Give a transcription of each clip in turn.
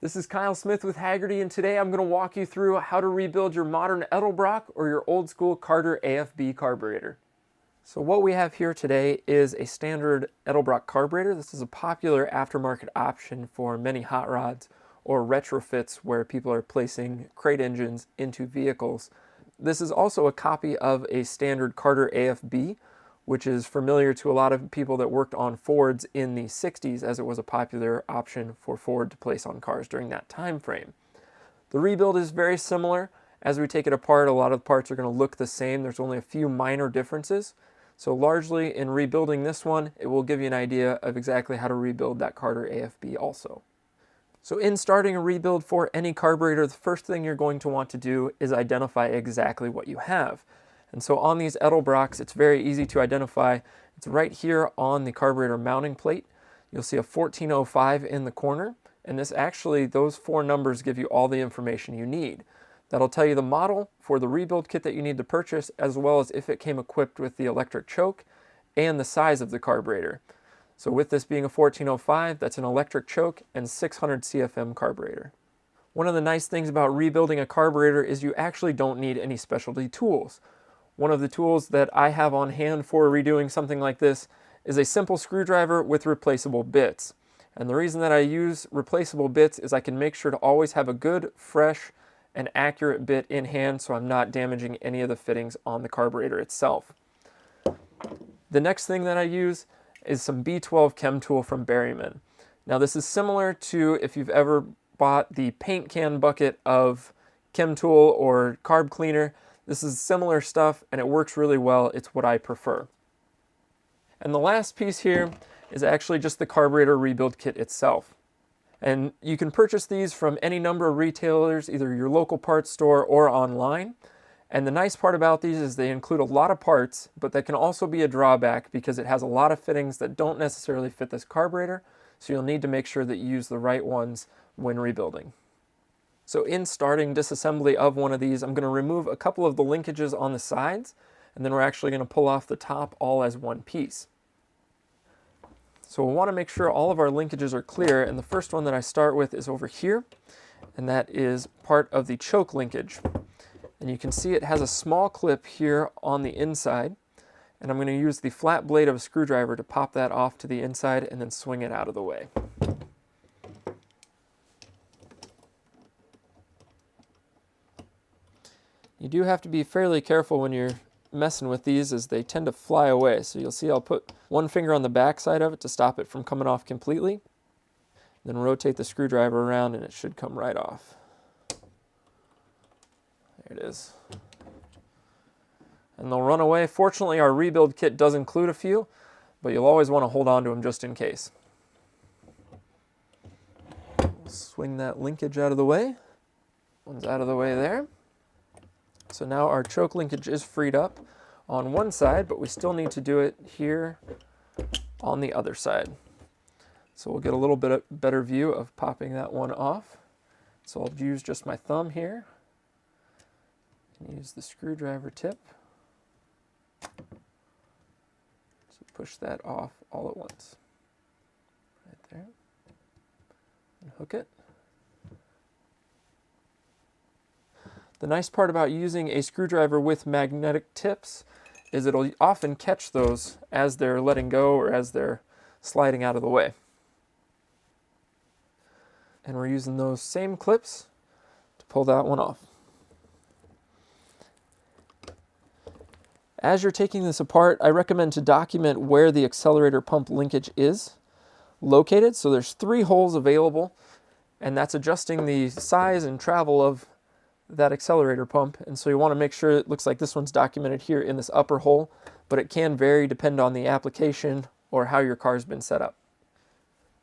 This is Kyle Smith with Hagerty, and today I'm going to walk you through how to rebuild your modern Edelbrock or your old school Carter AFB carburetor. So what we have here today is a standard Edelbrock carburetor. This is a popular aftermarket option for many hot rods or retrofits where people are placing crate engines into vehicles. This is also a copy of a standard Carter AFB, which is familiar to a lot of people that worked on Fords in the 60s, as it was a popular option for Ford to place on cars during that time frame. The rebuild is very similar. As we take it apart, a lot of the parts are going to look the same. There's only a few minor differences. So largely in rebuilding this one, it will give you an idea of exactly how to rebuild that Carter AFB also. So in starting a rebuild for any carburetor, the first thing you're going to want to do is identify exactly what you have. And so on these Edelbrocks, it's very easy to identify. It's right here on the carburetor mounting plate. You'll see a 1405 in the corner, and those four numbers give you all the information you need. That'll tell you the model for the rebuild kit that you need to purchase, as well as if it came equipped with the electric choke and the size of the carburetor. So with this being a 1405, that's an electric choke and 600 CFM carburetor. One of the nice things about rebuilding a carburetor is you actually don't need any specialty tools. One of the tools that I have on hand for redoing something like this is a simple screwdriver with replaceable bits. And the reason that I use replaceable bits is I can make sure to always have a good, fresh, and accurate bit in hand so I'm not damaging any of the fittings on the carburetor itself. The next thing that I use is some B12 chem tool from Berryman. Now this is similar to if you've ever bought the paint can bucket of chem tool or carb cleaner. This is similar stuff and it works really well. It's what I prefer. And the last piece here is actually just the carburetor rebuild kit itself. And you can purchase these from any number of retailers, either your local parts store or online. And the nice part about these is they include a lot of parts, but that can also be a drawback because it has a lot of fittings that don't necessarily fit this carburetor. So you'll need to make sure that you use the right ones when rebuilding. So in starting disassembly of one of these, I'm going to remove a couple of the linkages on the sides, and then we're actually going to pull off the top all as one piece. So we'll want to make sure all of our linkages are clear, and the first one that I start with is over here, and that is part of the choke linkage. And you can see it has a small clip here on the inside, and I'm going to use the flat blade of a screwdriver to pop that off to the inside and then swing it out of the way. You do have to be fairly careful when you're messing with these as they tend to fly away. So you'll see I'll put one finger on the back side of it to stop it from coming off completely. Then rotate the screwdriver around and it should come right off. There it is. And they'll run away. Fortunately, our rebuild kit does include a few, but you'll always want to hold on to them just in case. Swing that linkage out of the way. One's out of the way there. So now our choke linkage is freed up on one side, but we still need to do it here on the other side. So we'll get a little bit better view of popping that one off. So I'll use just my thumb here and use the screwdriver tip to push that off all at once. Right there. And hook it. The nice part about using a screwdriver with magnetic tips is it'll often catch those as they're letting go or as they're sliding out of the way. And we're using those same clips to pull that one off. As you're taking this apart, I recommend to document where the accelerator pump linkage is located. So there's 3 holes available, and that's adjusting the size and travel of that accelerator pump. And so you want to make sure it looks like this one's documented here in this upper hole, but it can vary depending on the application or how your car's been set up.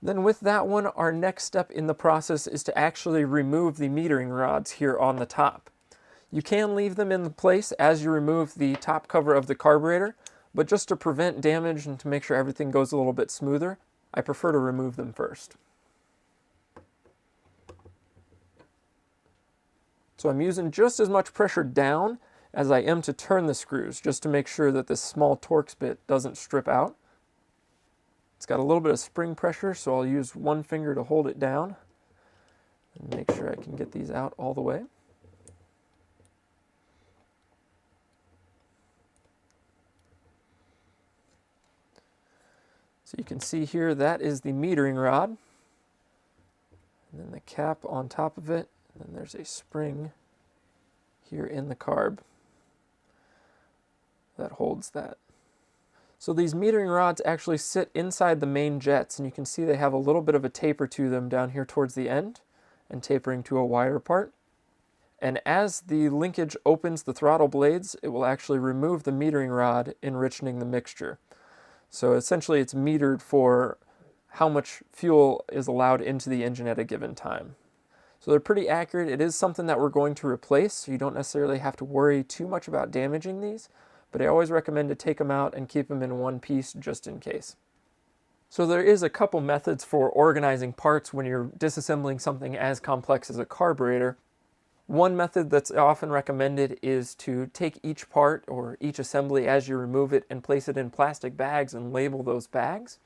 Then with that one, our next step in the process is to actually remove the metering rods here on the top. You can leave them in place as you remove the top cover of the carburetor, but just to prevent damage and to make sure everything goes a little bit smoother, I prefer to remove them first. So I'm using just as much pressure down as I am to turn the screws, just to make sure that this small Torx bit doesn't strip out. It's got a little bit of spring pressure, so I'll use one finger to hold it down. And make sure I can get these out all the way. So you can see here, that is the metering rod. And then the cap on top of it. And then there's a spring here in the carb that holds that. So these metering rods actually sit inside the main jets, and you can see they have a little bit of a taper to them down here towards the end and tapering to a wider part. And as the linkage opens the throttle blades, it will actually remove the metering rod, enriching the mixture. So essentially it's metered for how much fuel is allowed into the engine at a given time. So they're pretty accurate. It is something that we're going to replace, so you don't necessarily have to worry too much about damaging these, but I always recommend to take them out and keep them in one piece just in case. So there is a couple methods for organizing parts when you're disassembling something as complex as a carburetor. One method that's often recommended is to take each part or each assembly as you remove it and place it in plastic bags and label those bags.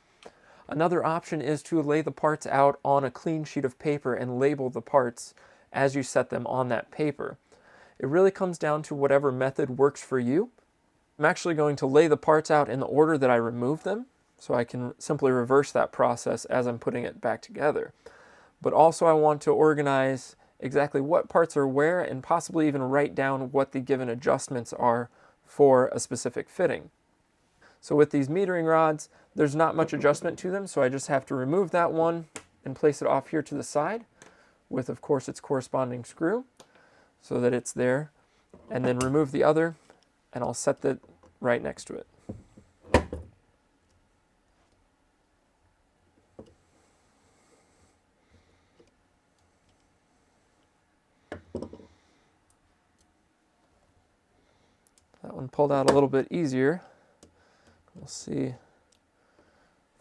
Another option is to lay the parts out on a clean sheet of paper and label the parts as you set them on that paper. It really comes down to whatever method works for you. I'm actually going to lay the parts out in the order that I removed them, so I can simply reverse that process as I'm putting it back together. But also I want to organize exactly what parts are where and possibly even write down what the given adjustments are for a specific fitting. So with these metering rods, there's not much adjustment to them, so I just have to remove that one and place it off here to the side with, of course, its corresponding screw so that it's there, and then remove the other, and I'll set that right next to it. That one pulled out a little bit easier. We'll see if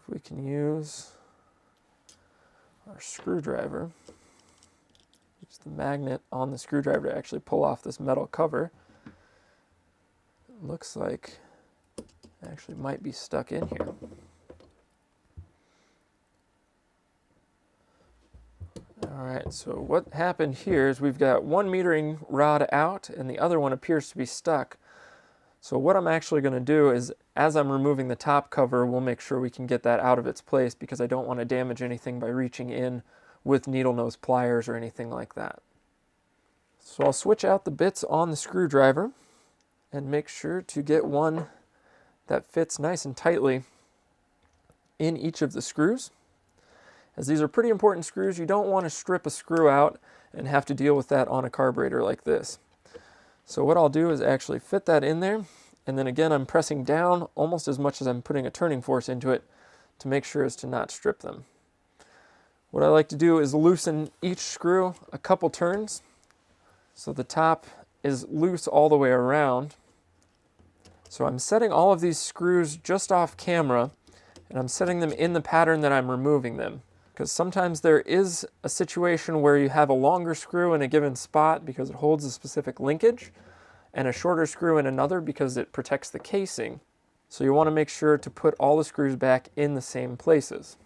we can use our screwdriver. Use the magnet on the screwdriver to actually pull off this metal cover. It looks like it actually might be stuck in here. Alright, so what happened here is we've got one metering rod out and the other one appears to be stuck. So what I'm actually going to do is, as I'm removing the top cover, we'll make sure we can get that out of its place because I don't want to damage anything by reaching in with needle nose pliers or anything like that. So I'll switch out the bits on the screwdriver and make sure to get one that fits nice and tightly in each of the screws. As these are pretty important screws, you don't want to strip a screw out and have to deal with that on a carburetor like this. So what I'll do is actually fit that in there, and then again I'm pressing down almost as much as I'm putting a turning force into it to make sure as to not strip them. What I like to do is loosen each screw a couple turns so the top is loose all the way around. So I'm setting all of these screws just off camera, and I'm setting them in the pattern that I'm removing them. Because sometimes there is a situation where you have a longer screw in a given spot because it holds a specific linkage, and a shorter screw in another because it protects the casing. So you want to make sure to put all the screws back in the same places.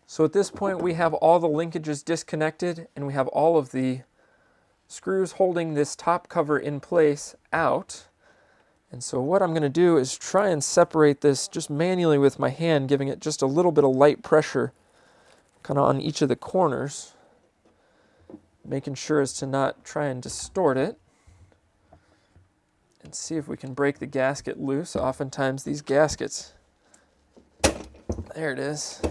So at this point we have all the linkages disconnected and we have all of the screws holding this top cover in place out. And so what I'm going to do is try and separate this just manually with my hand, giving it just a little bit of light pressure kind of on each of the corners, making sure as to not try and distort it, and see if we can break the gasket loose. Oftentimes these gaskets, there it is,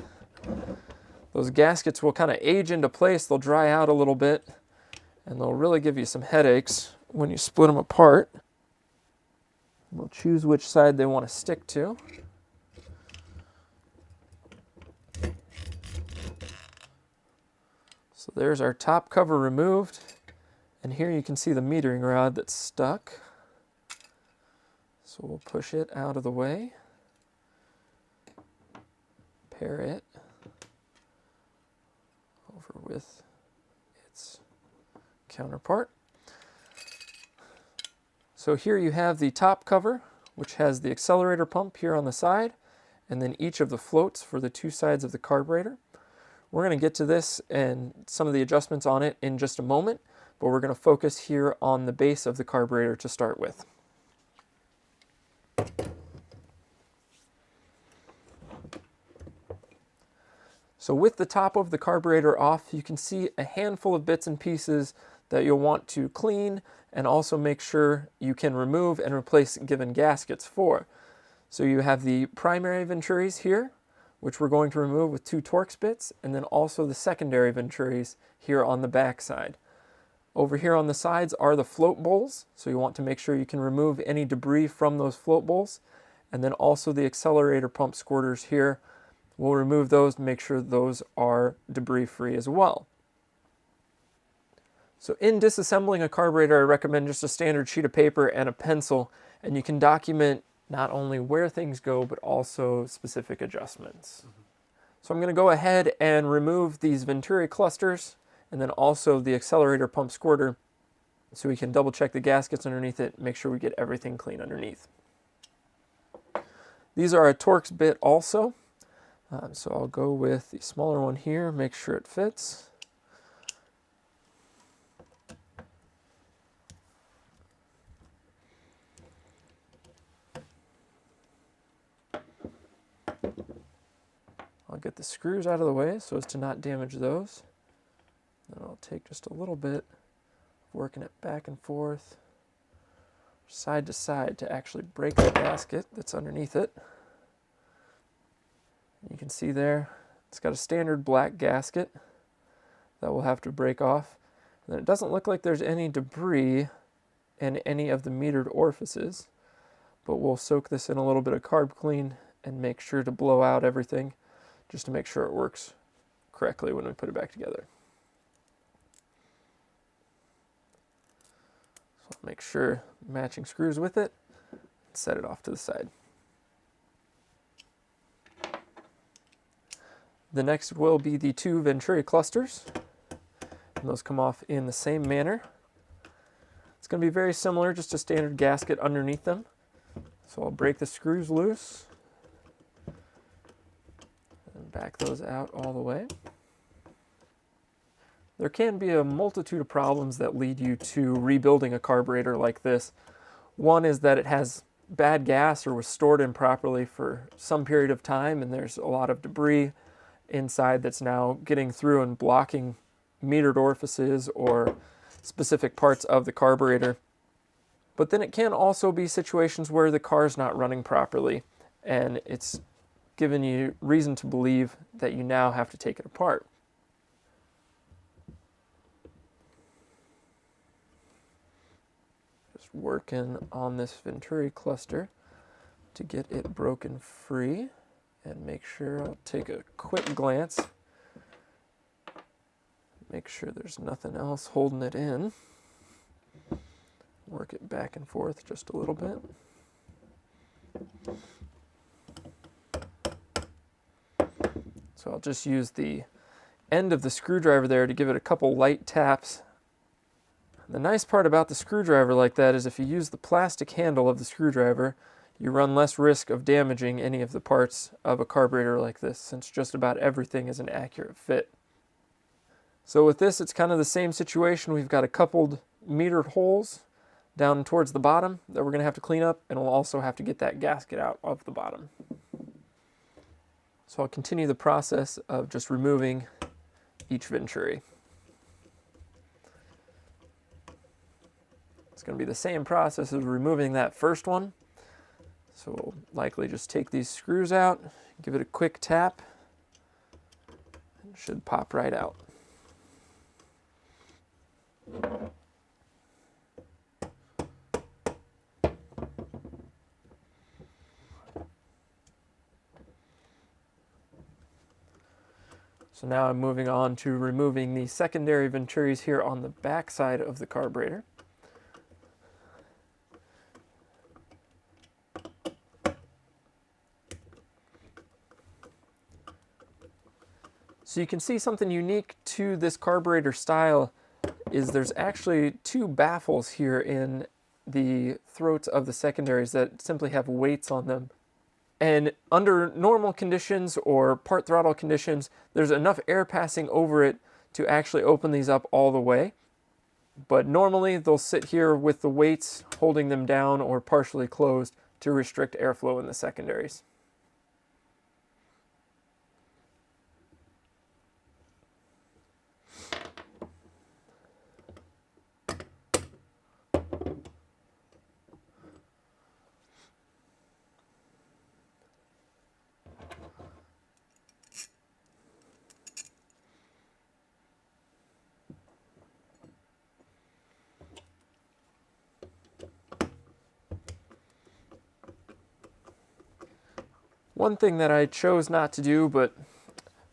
those gaskets will kind of age into place, they'll dry out a little bit, and they'll really give you some headaches when you split them apart. They'll choose which side they want to stick to. So there's our top cover removed, and here you can see the metering rod that's stuck. So we'll push it out of the way, pair it over with its counterpart. So here you have the top cover, which has the accelerator pump here on the side, and then each of the floats for the two sides of the carburetor. We're going to get to this and some of the adjustments on it in just a moment, but we're going to focus here on the base of the carburetor to start with. So with the top of the carburetor off, you can see a handful of bits and pieces that you'll want to clean and also make sure you can remove and replace given gaskets for. So you have the primary venturis here, which we're going to remove with 2 Torx bits, and then also the secondary venturis here on the back side. Over here on the sides are the float bowls, so you want to make sure you can remove any debris from those float bowls, and then also the accelerator pump squirters here. We'll remove those to make sure those are debris free as well. So in disassembling a carburetor, I recommend just a standard sheet of paper and a pencil, and you can document not only where things go, but also specific adjustments. So I'm going to go ahead and remove these venturi clusters, and then also the accelerator pump squirter, so we can double check the gaskets underneath it, make sure we get everything clean underneath. These are a Torx bit also. So I'll go with the smaller one here, make sure it fits. I'll get the screws out of the way so as to not damage those. Then I'll take just a little bit, working it back and forth, side to side to actually break the gasket that's underneath it. You can see there, it's got a standard black gasket that we'll have to break off. And then it doesn't look like there's any debris in any of the metered orifices, but we'll soak this in a little bit of carb clean and make sure to blow out everything just to make sure it works correctly when we put it back together. So I'll make sure matching screws with it, and set it off to the side. The next will be the 2 venturi clusters, and those come off in the same manner. It's going to be very similar, just a standard gasket underneath them. So I'll break the screws loose and back those out all the way. There can be a multitude of problems that lead you to rebuilding a carburetor like this. One is that it has bad gas or was stored improperly for some period of time, and there's a lot of debris inside that's now getting through and blocking metered orifices or specific parts of the carburetor. But then it can also be situations where the car's not running properly and it's given you reason to believe that you now have to take it apart. Just working on this venturi cluster to get it broken free. And make sure, I'll take a quick glance, make sure there's nothing else holding it in. Work it back and forth just a little bit. So I'll just use the end of the screwdriver there to give it a couple light taps. The nice part about the screwdriver like that is if you use the plastic handle of the screwdriver, you run less risk of damaging any of the parts of a carburetor like this, since just about everything is an accurate fit. So with this, it's kind of the same situation. We've got a coupled metered holes down towards the bottom that we're going to have to clean up, and we'll also have to get that gasket out of the bottom. So I'll continue the process of just removing each venturi. It's going to be the same process as removing that first one. So we'll likely just take these screws out, give it a quick tap, and it should pop right out. So now I'm moving on to removing the secondary venturis here on the back side of the carburetor. So you can see something unique to this carburetor style is there's actually 2 baffles here in the throats of the secondaries that simply have weights on them. And under normal conditions or part throttle conditions, there's enough air passing over it to actually open these up all the way. But normally they'll sit here with the weights holding them down or partially closed to restrict airflow in the secondaries. One thing that I chose not to do, but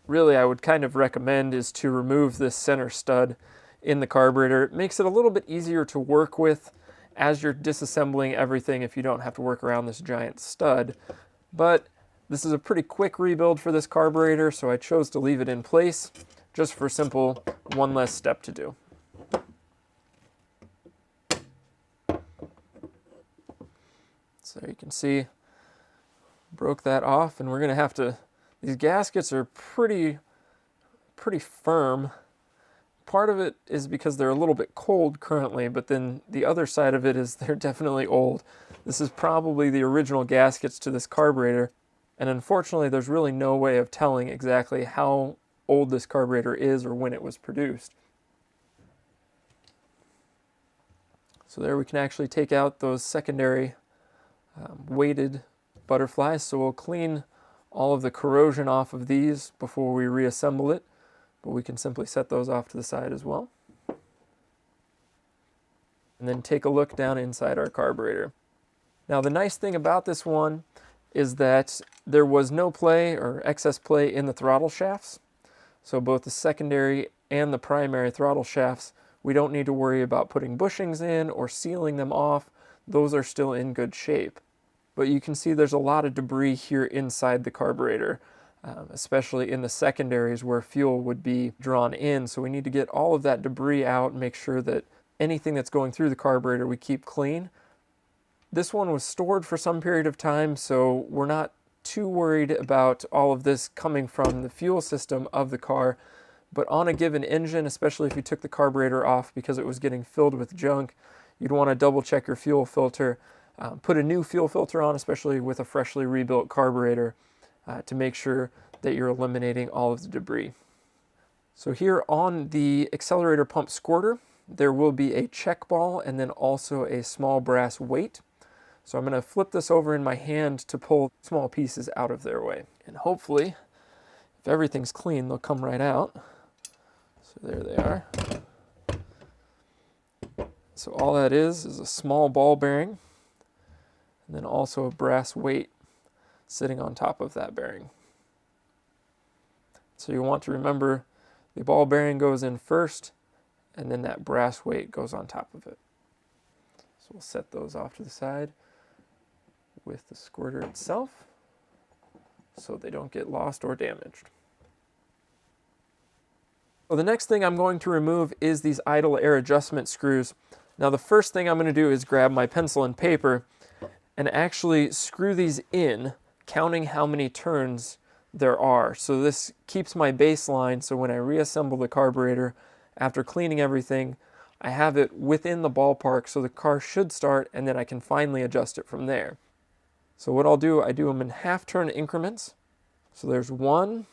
really I would kind of recommend, is to remove this center stud in the carburetor. It makes it a little bit easier to work with as you're disassembling everything if you don't have to work around this giant stud. But this is a pretty quick rebuild for this carburetor, so I chose to leave it in place just for simple one less step to do. So you can see, broke that off, and we're going to have to, these gaskets are pretty firm. Part of it is because they're a little bit cold currently, but then the other side of it is they're definitely old. This is probably the original gaskets to this carburetor, and unfortunately there's really no way of telling exactly how old this carburetor is or when it was produced. So there we can actually take out those secondary weighted butterflies. So we'll clean all of the corrosion off of these before we reassemble it, but we can simply set those off to the side as well. And then take a look down inside our carburetor. Now the nice thing about this one is that there was no play or excess play in the throttle shafts. So both the secondary and the primary throttle shafts, we don't need to worry about putting bushings in or sealing them off. Those are still in good shape. But you can see there's a lot of debris here inside the carburetor, especially in the secondaries where fuel would be drawn in. So we need to get all of that debris out and make sure that anything that's going through the carburetor we keep clean. This one was stored for some period of time, so we're not too worried about all of this coming from the fuel system of the car. But on a given engine, especially if you took the carburetor off because it was getting filled with junk, you'd want to double check your fuel filter. Put a new fuel filter on, especially with a freshly rebuilt carburetor, to make sure that you're eliminating all of the debris. So here on the accelerator pump squirter, there will be a check ball and then also a small brass weight. So I'm going to flip this over in my hand to pull small pieces out of their way. And hopefully, if everything's clean, they'll come right out. So there they are. So all that is a small ball bearing, and then also a brass weight sitting on top of that bearing. So you want to remember the ball bearing goes in first, and then that brass weight goes on top of it. So we'll set those off to the side with the squirter itself so they don't get lost or damaged. Well, the next thing I'm going to remove is these idle air adjustment screws. Now the first thing I'm going to do is grab my pencil and paper and actually screw these in, counting how many turns there are. So this keeps my baseline, so when I reassemble the carburetor after cleaning everything, I have it within the ballpark so the car should start, and then I can finally adjust it from there. So what I'll do, I do them in half-turn increments. So there's 1,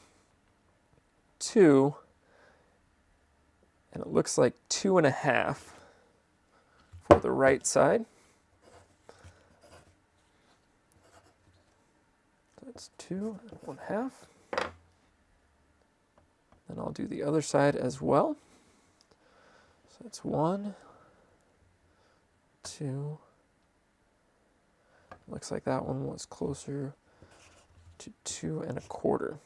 2, and it looks like 2.5 for the right side. That's 2.5. Then I'll do the other side as well. So that's 1, 2. Looks like that one was closer to 2.25.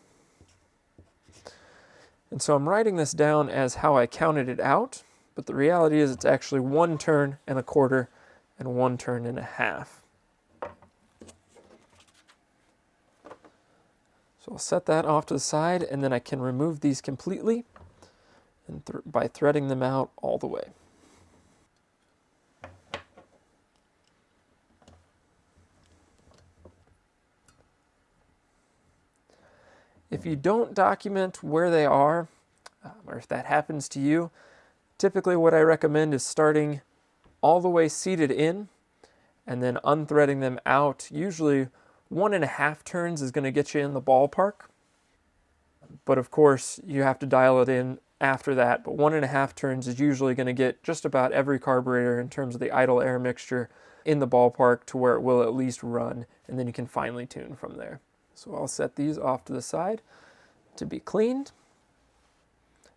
And so I'm writing this down as how I counted it out, but the reality is it's actually 1 turn and 1/4 and 1 turn and 1/2. So I'll set that off to the side, and then I can remove these completely and by threading them out all the way. If you don't document where they are, or if that happens to you, typically what I recommend is starting all the way seated in and then unthreading them out. Usually 1.5 turns is going to get you in the ballpark, but of course you have to dial it in after that. But 1.5 turns is usually going to get just about every carburetor in terms of the idle air mixture in the ballpark to where it will at least run, and then you can finely tune from there. So I'll set these off to the side to be cleaned.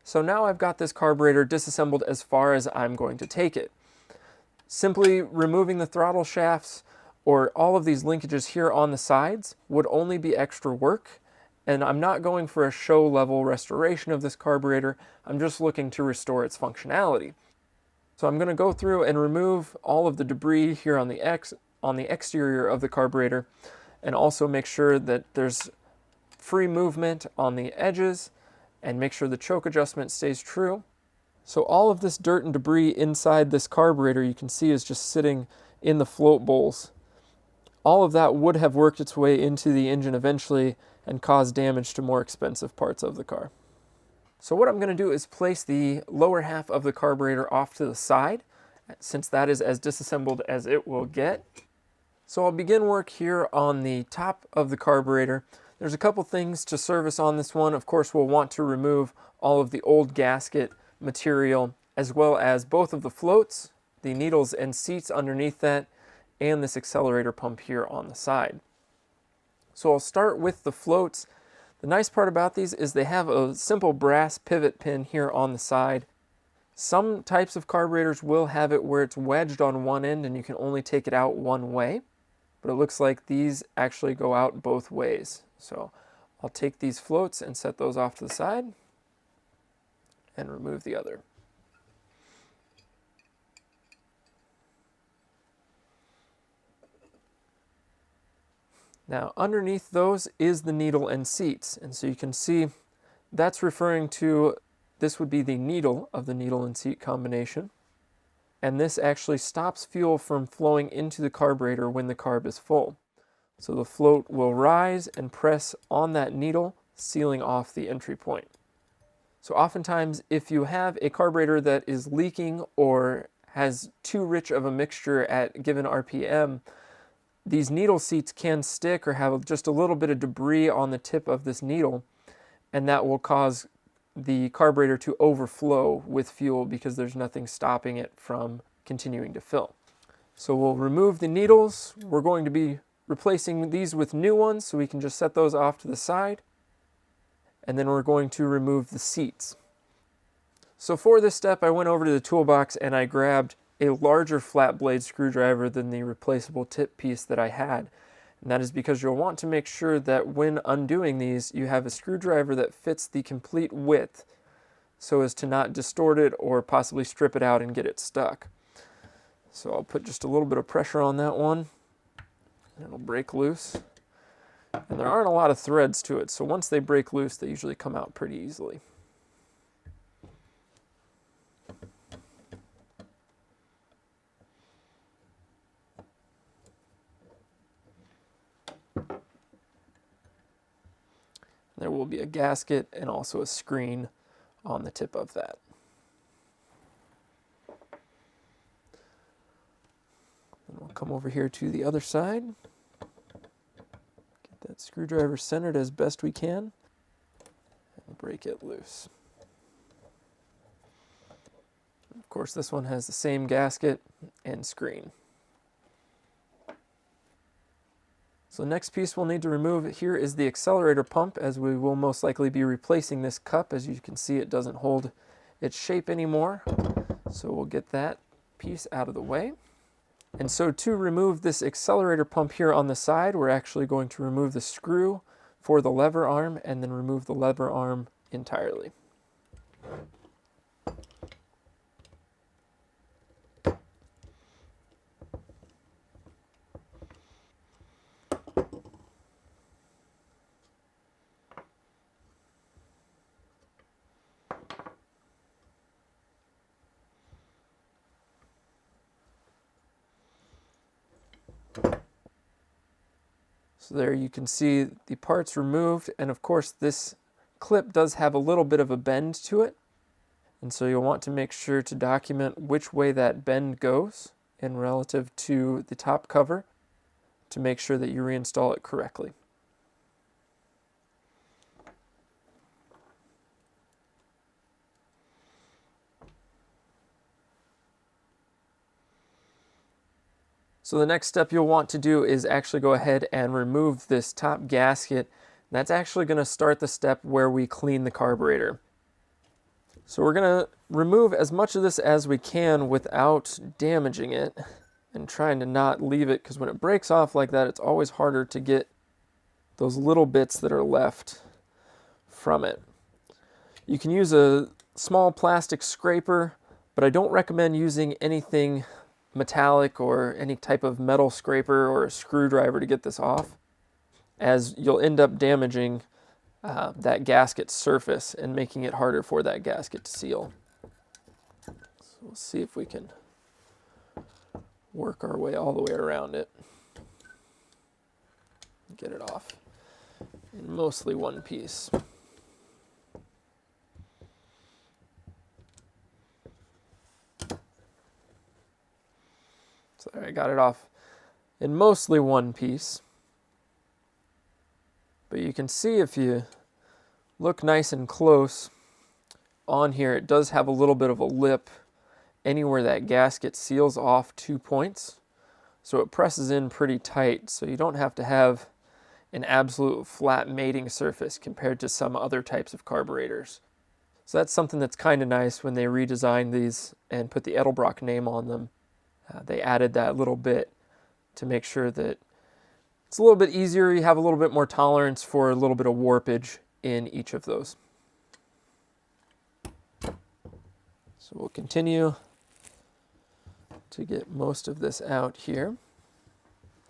So now I've got this carburetor disassembled as far as I'm going to take it. Simply removing the throttle shafts or all of these linkages here on the sides would only be extra work, and I'm not going for a show level restoration of this carburetor. I'm just looking to restore its functionality. So I'm going to go through and remove all of the debris here on the exterior of the carburetor, and also make sure that there's free movement on the edges and make sure the choke adjustment stays true. So all of this dirt and debris inside this carburetor you can see is just sitting in the float bowls. All of that would have worked its way into the engine eventually and caused damage to more expensive parts of the car. So what I'm going to do is place the lower half of the carburetor off to the side, since that is as disassembled as it will get. So I'll begin work here on the top of the carburetor. There's a couple things to service on this one. Of course, we'll want to remove all of the old gasket material, as well as both of the floats, the needles and seats underneath that, and this accelerator pump here on the side. So I'll start with the floats. The nice part about these is they have a simple brass pivot pin here on the side. Some types of carburetors will have it where it's wedged on one end and you can only take it out one way, but it looks like these actually go out both ways. So I'll take these floats and set those off to the side and remove the other. Now underneath those is the needle and seats, and so you can see that's referring to, this would be the needle of the needle and seat combination, and this actually stops fuel from flowing into the carburetor when the carb is full. So the float will rise and press on that needle, sealing off the entry point. So oftentimes if you have a carburetor that is leaking or has too rich of a mixture at given RPM, these needle seats can stick or have just a little bit of debris on the tip of this needle, and that will cause the carburetor to overflow with fuel because there's nothing stopping it from continuing to fill. So we'll remove the needles. We're going to be replacing these with new ones, so we can just set those off to the side. And then we're going to remove the seats. So for this step, I went over to the toolbox and I grabbed a larger flat blade screwdriver than the replaceable tip piece that I had. And that is because you'll want to make sure that when undoing these, you have a screwdriver that fits the complete width so as to not distort it or possibly strip it out and get it stuck. So I'll put just a little bit of pressure on that one and it'll break loose. And there aren't a lot of threads to it, so once they break loose, they usually come out pretty easily. There will be a gasket and also a screen on the tip of that. And we'll come over here to the other side. Get that screwdriver centered as best we can and break it loose. Of course, this one has the same gasket and screen. So the next piece we'll need to remove here is the accelerator pump, as we will most likely be replacing this cup. As you can see, it doesn't hold its shape anymore. So we'll get that piece out of the way. And so to remove this accelerator pump here on the side, we're actually going to remove the screw for the lever arm and then remove the lever arm entirely. So there you can see the parts removed, and of course this clip does have a little bit of a bend to it, and so you'll want to make sure to document which way that bend goes in relative to the top cover to make sure that you reinstall it correctly. So the next step you'll want to do is actually go ahead and remove this top gasket. That's actually going to start the step where we clean the carburetor. So we're going to remove as much of this as we can without damaging it and trying to not leave it, because when it breaks off like that, it's always harder to get those little bits that are left from it. You can use a small plastic scraper, but I don't recommend using anything metallic or any type of metal scraper or a screwdriver to get this off, as you'll end up damaging that gasket surface and making it harder for that gasket to seal. So we'll see if we can work our way all the way around it. Get it off in mostly one piece. So there, I got it off in mostly one piece. But you can see if you look nice and close on here, it does have a little bit of a lip anywhere that gasket seals off 2 points. So it presses in pretty tight, so you don't have to have an absolute flat mating surface compared to some other types of carburetors. So that's something that's kind of nice when they redesigned these and put the Edelbrock name on them. They added that little bit to make sure that it's a little bit easier. You have a little bit more tolerance for a little bit of warpage in each of those. So we'll continue to get most of this out here.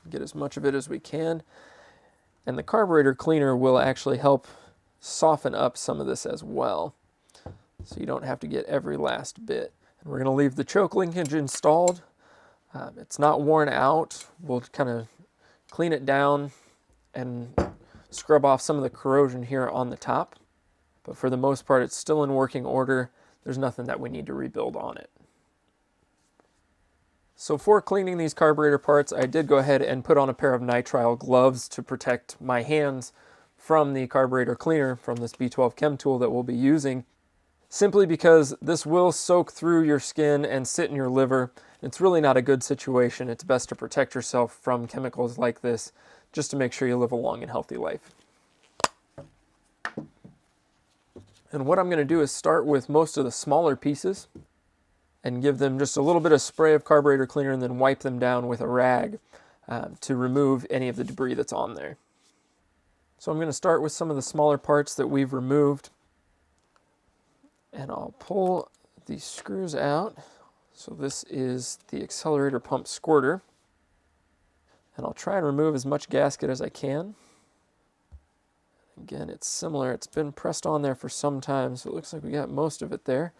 Get as much of it as we can. And the carburetor cleaner will actually help soften up some of this as well, so you don't have to get every last bit. And we're going to leave the choke linkage installed. It's not worn out. We'll kind of clean it down and scrub off some of the corrosion here on the top. But for the most part, it's still in working order. There's nothing that we need to rebuild on it. So for cleaning these carburetor parts, I did go ahead and put on a pair of nitrile gloves to protect my hands from the carburetor cleaner from this B12 Chem tool that we'll be using, simply because this will soak through your skin and sit in your liver. It's really not a good situation. It's best to protect yourself from chemicals like this just to make sure you live a long and healthy life. And what I'm going to do is start with most of the smaller pieces and give them just a little bit of spray of carburetor cleaner and then wipe them down with a rag to remove any of the debris that's on there. So I'm going to start with some of the smaller parts that we've removed, and I'll pull these screws out. So this is the accelerator pump squirter, and I'll try and remove as much gasket as I can. Again, it's similar. It's been pressed on there for some time, so it looks like we got most of it there.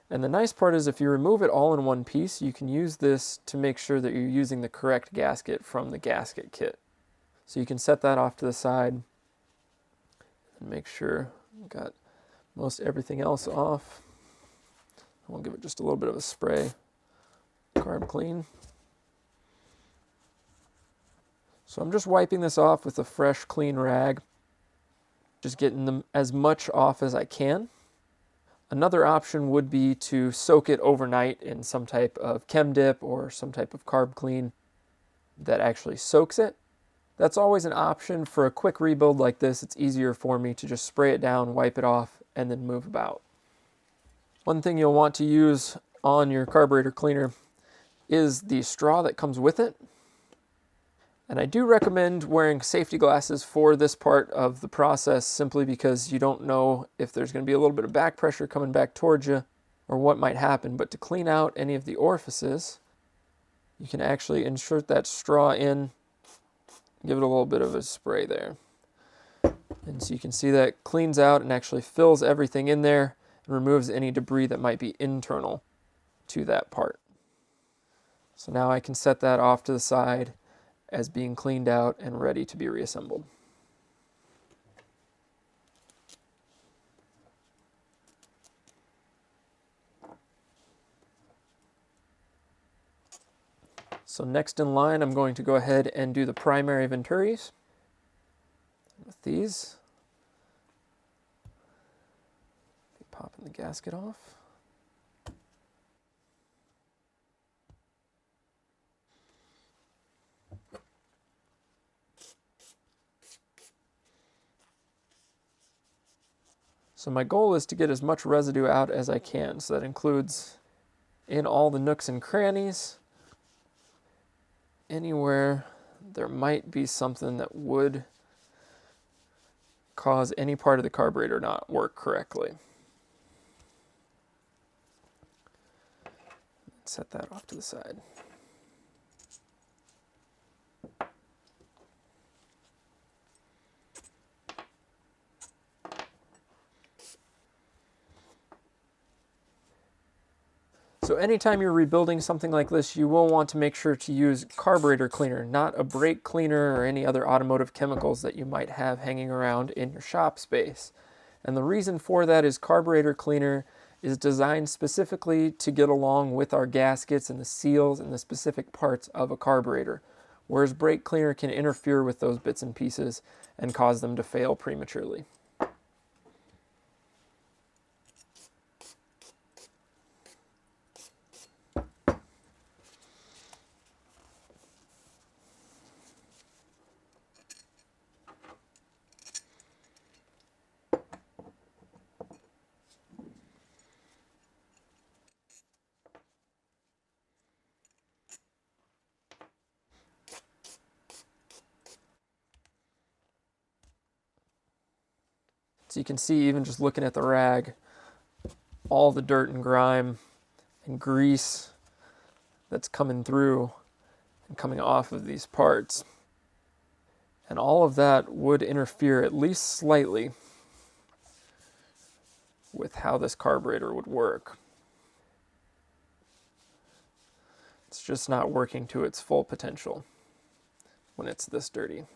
And the nice part is if you remove it all in one piece, you can use this to make sure that you're using the correct gasket from the gasket kit. So you can set that off to the side and make sure you've got most everything else off. We'll give it just a little bit of a spray, carb clean. So I'm just wiping this off with a fresh, clean rag, just getting them as much off as I can. Another option would be to soak it overnight in some type of chem dip or some type of carb clean that actually soaks it. That's always an option. For a quick rebuild like this, it's easier for me to just spray it down, wipe it off, and then move about. One thing you'll want to use on your carburetor cleaner is the straw that comes with it. And I do recommend wearing safety glasses for this part of the process, simply because you don't know if there's going to be a little bit of back pressure coming back towards you or what might happen. But to clean out any of the orifices, you can actually insert that straw in, give it a little bit of a spray there. And so you can see that cleans out and actually fills everything in there and removes any debris that might be internal to that part. So now I can set that off to the side as being cleaned out and ready to be reassembled. So next in line, I'm going to go ahead and do the primary venturis with these. Popping the gasket off. So my goal is to get as much residue out as I can. So that includes in all the nooks and crannies, anywhere there might be something that would cause any part of the carburetor not work correctly. Set that off to the side. So anytime you're rebuilding something like this, you will want to make sure to use carburetor cleaner, not a brake cleaner or any other automotive chemicals that you might have hanging around in your shop space. And the reason for that is carburetor cleaner is designed specifically to get along with our gaskets and the seals and the specific parts of a carburetor, whereas brake cleaner can interfere with those bits and pieces and cause them to fail prematurely. So you can see, even just looking at the rag, all the dirt and grime and grease that's coming through and coming off of these parts. And all of that would interfere at least slightly with how this carburetor would work. It's just not working to its full potential when it's this dirty.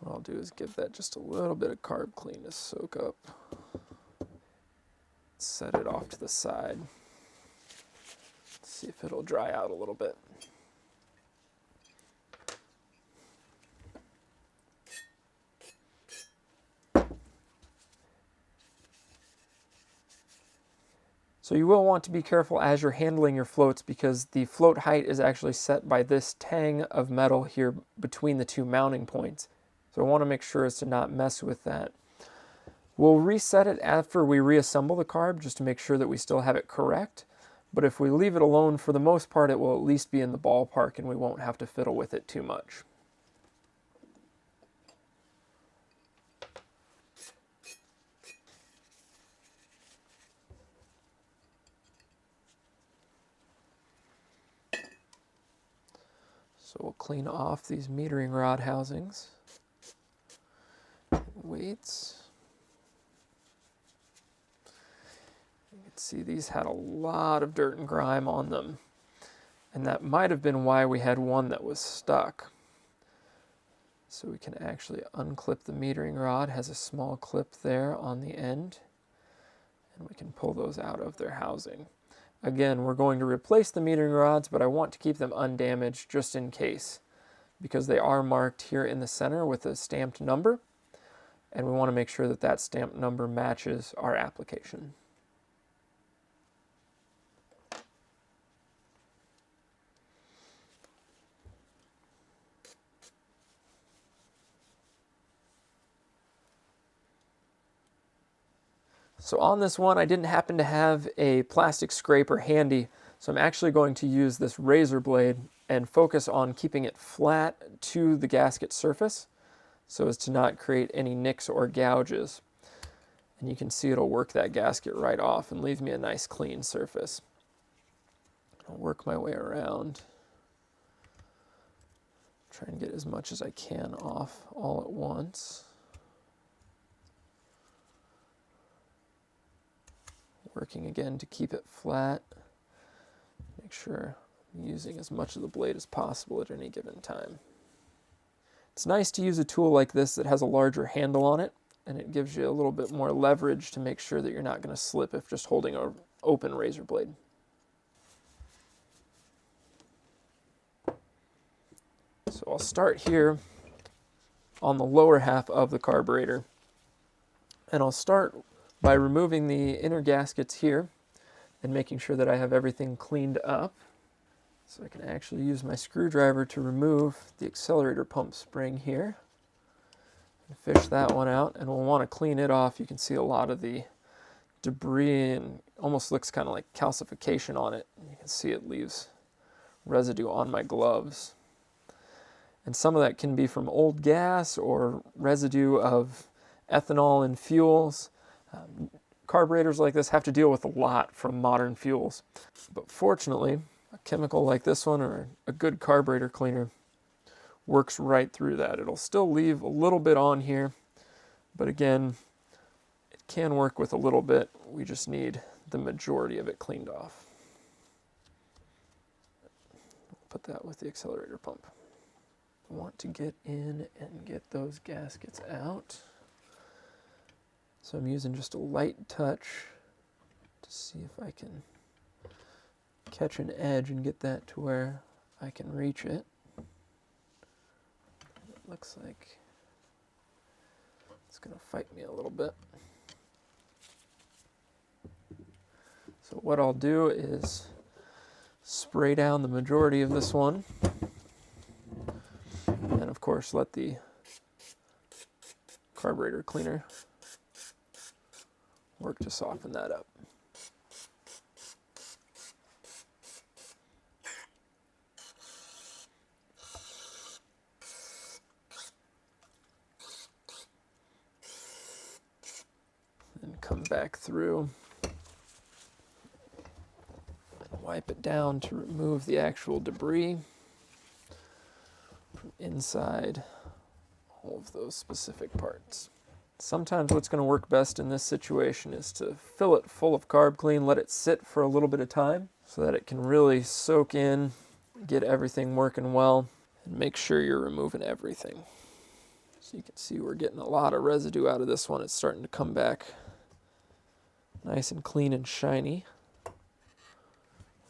What I'll do is give that just a little bit of carb clean to soak up. Set it off to the side. See if it'll dry out a little bit. So you will want to be careful as you're handling your floats, because the float height is actually set by this tang of metal here between the two mounting points. So I want to make sure as to not mess with that. We'll reset it after we reassemble the carb just to make sure that we still have it correct. But if we leave it alone, for the most part, it will at least be in the ballpark and we won't have to fiddle with it too much. So we'll clean off these metering rod housings. Weights. You can see these had a lot of dirt and grime on them, and that might have been why we had one that was stuck. So we can actually unclip the metering rod. It has a small clip there on the end, and we can pull those out of their housing. Again, we're going to replace the metering rods, but I want to keep them undamaged just in case, because they are marked here in the center with a stamped number. And we want to make sure that that stamp number matches our application. So on this one, I didn't happen to have a plastic scraper handy, so I'm actually going to use this razor blade and focus on keeping it flat to the gasket surface, so as to not create any nicks or gouges. And you can see it'll work that gasket right off and leave me a nice clean surface. I'll work my way around. Try and get as much as I can off all at once. Working again to keep it flat. Make sure I'm using as much of the blade as possible at any given time. It's nice to use a tool like this that has a larger handle on it, and it gives you a little bit more leverage to make sure that you're not going to slip if just holding an open razor blade. So I'll start here on the lower half of the carburetor, and I'll start by removing the inner gaskets here and making sure that I have everything cleaned up. So I can actually use my screwdriver to remove the accelerator pump spring here. And fish that one out, and we'll want to clean it off. You can see a lot of the debris and almost looks kind of like calcification on it. You can see it leaves residue on my gloves. And some of that can be from old gas or residue of ethanol in fuels. Carburetors like this have to deal with a lot from modern fuels. But fortunately, a chemical like this one or a good carburetor cleaner works right through that. It'll still leave a little bit on here, but again, it can work with a little bit. We just need the majority of it cleaned off. Put that with the accelerator pump. Want to get in and get those gaskets out. So I'm using just a light touch to see if I can catch an edge and get that to where I can reach it. It looks like it's going to fight me a little bit. So what I'll do is spray down the majority of this one, and of course let the carburetor cleaner work to soften that up. And come back through and wipe it down to remove the actual debris from inside all of those specific parts. Sometimes what's going to work best in this situation is to fill it full of carb clean, let it sit for a little bit of time so that it can really soak in, get everything working well, and make sure you're removing everything. So you can see we're getting a lot of residue out of this one. It's starting to come back nice and clean and shiny.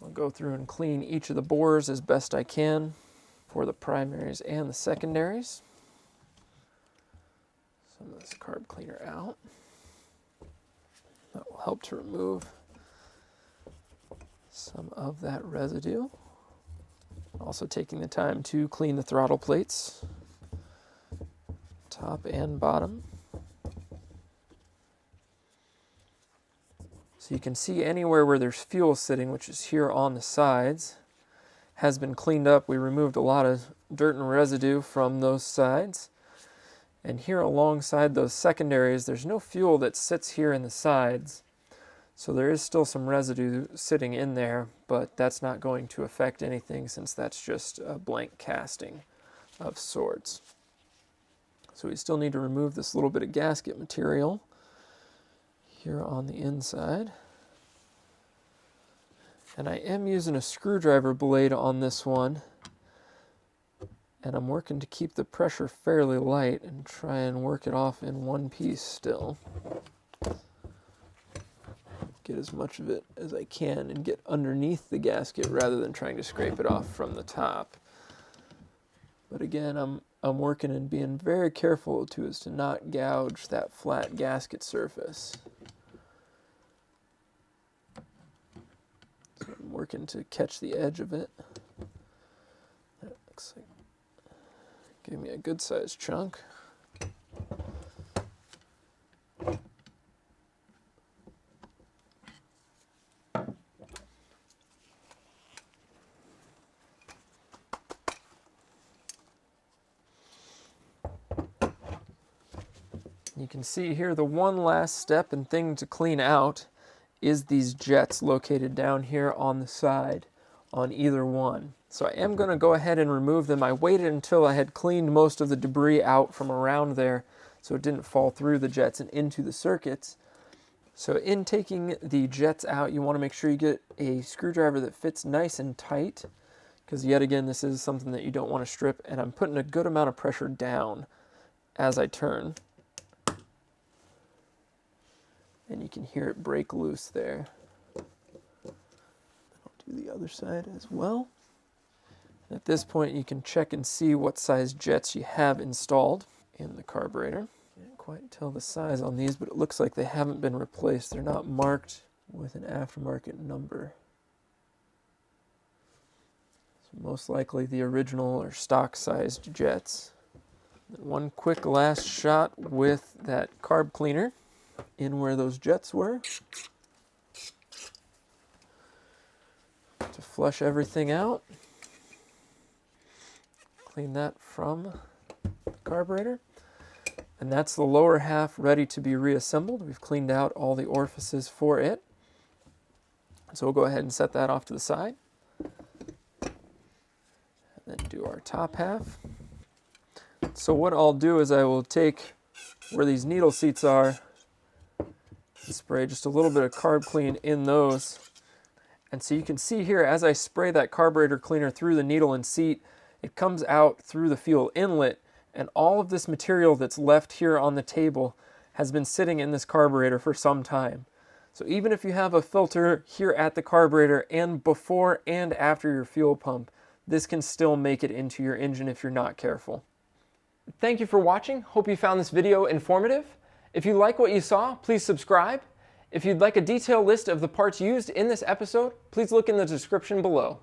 I'll go through and clean each of the bores as best I can for the primaries and the secondaries. Some of this carb cleaner out. That will help to remove some of that residue. Also taking the time to clean the throttle plates, top and bottom. So you can see anywhere where there's fuel sitting, which is here on the sides, has been cleaned up. We removed a lot of dirt and residue from those sides. And here alongside those secondaries, there's no fuel that sits here in the sides. So there is still some residue sitting in there, but that's not going to affect anything since that's just a blank casting of sorts. So we still need to remove this little bit of gasket material here on the inside. And I am using a screwdriver blade on this one. And I'm working to keep the pressure fairly light and try and work it off in one piece still. Get as much of it as I can and get underneath the gasket rather than trying to scrape it off from the top. But again, I'm working and being very careful as to not gouge that flat gasket surface. So I'm working to catch the edge of it. That looks like give me a good sized chunk. You can see here the one last step and thing to clean out is these jets located down here on the side on either one. So I am going to go ahead and remove them. I waited until I had cleaned most of the debris out from around there so it didn't fall through the jets and into the circuits. So in taking the jets out, you want to make sure you get a screwdriver that fits nice and tight because yet again, this is something that you don't want to strip, and I'm putting a good amount of pressure down as I turn. And you can hear it break loose there. I'll do the other side as well. At this point, you can check and see what size jets you have installed in the carburetor. Can't quite tell the size on these, but it looks like they haven't been replaced. They're not marked with an aftermarket number. So most likely the original or stock sized jets. And one quick last shot with that carb cleaner in where those jets were to flush everything out. Clean that from the carburetor. And that's the lower half ready to be reassembled. We've cleaned out all the orifices for it. So we'll go ahead and set that off to the side. And then do our top half. So what I'll do is I will take where these needle seats are, spray just a little bit of carb clean in those. And so you can see here as I spray that carburetor cleaner through the needle and seat, it comes out through the fuel inlet, and all of this material that's left here on the table has been sitting in this carburetor for some time. So even if you have a filter here at the carburetor and before and after your fuel pump, this can still make it into your engine if you're not careful. Thank you for watching. Hope you found this video informative. If you like what you saw, please subscribe. If you'd like a detailed list of the parts used in this episode, please look in the description below.